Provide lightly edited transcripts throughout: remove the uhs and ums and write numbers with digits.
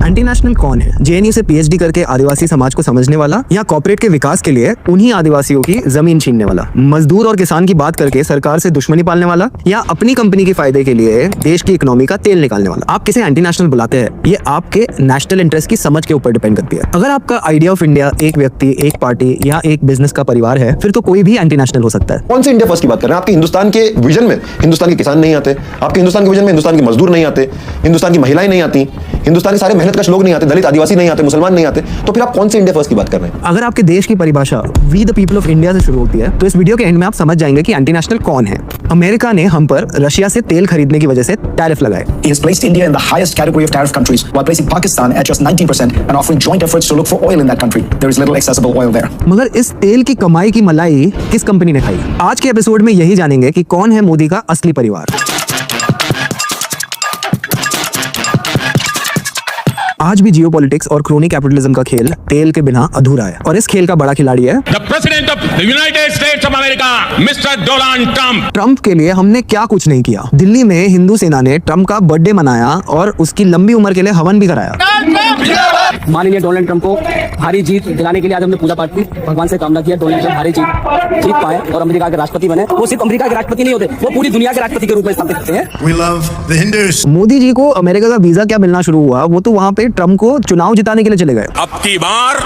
Anti national कौन है? JNU से पीएचडी करके आदिवासी समाज को समझने वाला, या कॉर्पोरेट के विकास के लिए उन्हीं आदिवासियों की जमीन छीनने वाला, मजदूर और किसान की बात करके सरकार से दुश्मनी पालने वाला, या अपनी कंपनी के फायदे के लिए देश की इकोनॉमी का तेल निकालने वाला? आप किसे एंटी नेशनल बुलाते हैं, ये आपके नेशनल इंटरेस्ट की समझ के ऊपर डिपेंड करती है। अगर आपका आइडिया ऑफ इंडिया एक व्यक्ति, एक पार्टी या एक बिजनेस का परिवार है, फिर तो कोई भी एंटी नेशनल हो सकता है। कौन से इंडिया फर्स्ट की बात कर रहे हैं? आपके हिंदुस्तान के विजन में हिंदुस्तान के किसान नहीं आते, आपके हिंदुस्तान के विजन में हिंदुस्तान के मजदूर नहीं आते, हिंदुस्तान की महिलाएं नहीं आती, हिंदुस्तान के सारे मेहनतकश लोग नहीं आते, दलित आदिवासी नहीं आते, मुसलमान नहीं आते, तो फिर आप कौन से इंडिया फर्स्ट की बात कर रहे हैं? अगर आपके देश की परिभाषा we the people of India से शुरू होती है, तो इस वीडियो के एंड में आप समझ जाएंगे कि एंटी नेशनल कौन है। अमेरिका ने हम पर रशिया से तेल खरीदने की वजह से टैरिफ लगाए। He has placed India in the highest category of tariff countries, while placing Pakistan at just 19% and offering joint efforts to look for oil in that country. There is little accessible oil there. मगर इस तेल की कमाई की मलाई किस company ने खाई? आज के एपिसोड में यही जानेंगे कि कौन है मोदी का असली परिवार। आज भी जियोपॉलिटिक्स और क्रोनी कैपिटलिज्म का खेल तेल के बिना अधूरा है, और इस खेल का बड़ा खिलाड़ी है The President of the United States of America, Mr. Donald Trump. Trump के लिए हमने क्या कुछ नहीं किया। दिल्ली में हिंदू सेना ने ट्रंप का बर्थडे मनाया और उसकी लंबी उम्र के लिए हवन भी कराया। माननीय डोनाल्ड ट्रंप को भारी जीत दिलाने के लिए आज हमने पूजा पाठ की, भगवान से कामना किया डोनाल्ड ट्रंप भारी जीत पाए और अमेरिका के राष्ट्रपति बने। वो सिर्फ अमेरिका के राष्ट्रपति नहीं होते, वो पूरी दुनिया के राष्ट्रपति के रूप में स्थापित होते हैं। We love the Hindus. Modi ji को अमेरिका का वीजा क्या मिलना शुरू हुआ, वो तो वहां पे ट्रंप को चुनाव जिताने के लिए चले गए। अब की बार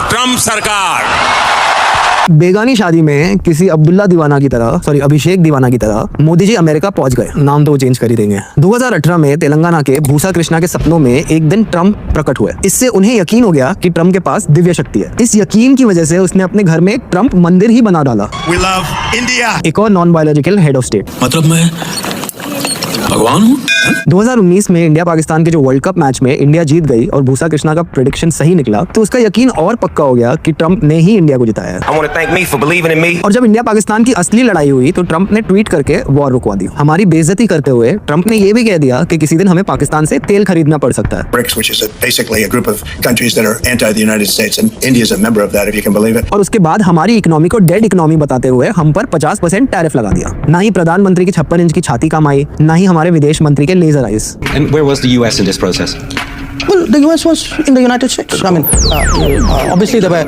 ट्रंप सरकार बेगानी शादी में किसी अभिषेक दीवाना की तरह मोदी जी अमेरिका पहुंच गए। नाम तो वो चेंज कर ही देंगे। 2018 में तेलंगाना के भूसा कृष्णा के सपनों में एक दिन ट्रंप प्रकट हुए। इससे उन्हें यकीन हो गया कि ट्रंप के पास दिव्य शक्ति है। इस यकीन की वजह से उसने अपने घर में एक ट्रंप मंदिर ही बना डाला। We love India. एक और non biological head of state. मतलब मैं भगवान हूँ। 2019 में इंडिया पाकिस्तान के जो वर्ल्ड कप मैच में इंडिया जीत गई और भूसा कृष्णा का प्रेडिक्शन सही निकला, तो उसका यकीन और पक्का हो गया कि ट्रंप ने ही इंडिया को जिताया है। I want to thank me for believing in me. और जब इंडिया पाकिस्तान की असली लड़ाई हुई तो ट्रंप ने ट्वीट करके वॉर रुकवा दी। हमारी बेइज्जती करते हुए ट्रंप ने ये भी कह दिया कि किसी दिन हमें पाकिस्तान से तेल खरीदना पड़ सकता है। BRICS, which is basically a group of countries that are anti the United States, and India is a member of that, if you can believe it. और उसके बाद हमारी इकोनॉमी को डेड इकोनॉमी बताते हुए हम पर 50% टैरिफ लगा दिया। ना ही प्रधानमंत्री की 56 इंच की छाती काम आई, ना ही हमारे विदेश मंत्री के laser eyes. And where was the U.S. in this process? Well, the US was in the United States. I mean, obviously there were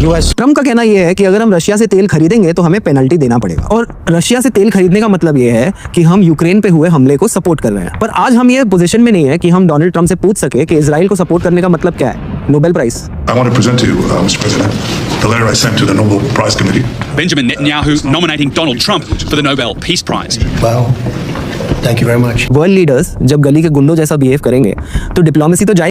US. Trump का कहना यह है कि अगर हम रशिया से तेल खरीदेंगे तो हमें पेनल्टी देना पड़ेगा, और रशिया से तेल खरीदने का मतलब यह है कि हम यूक्रेन पे हुए हमले को सपोर्ट कर रहे हैं। पर आज हम ये पोजीशन में नहीं है कि हम डोनाल्ड ट्रंप से पूछ सके कि इजराइल को सपोर्ट करने का मतलब क्या है। Nobel prize. I want to present to you, Mr. President, the letter I sent to the Nobel Prize Committee. Benjamin Netanyahu nominating Donald Trump for the Nobel Peace Prize. Well, thank you very much. World leaders जब गली के गुंडों जैसा behave करेंगे तो diplomacy तो जाए।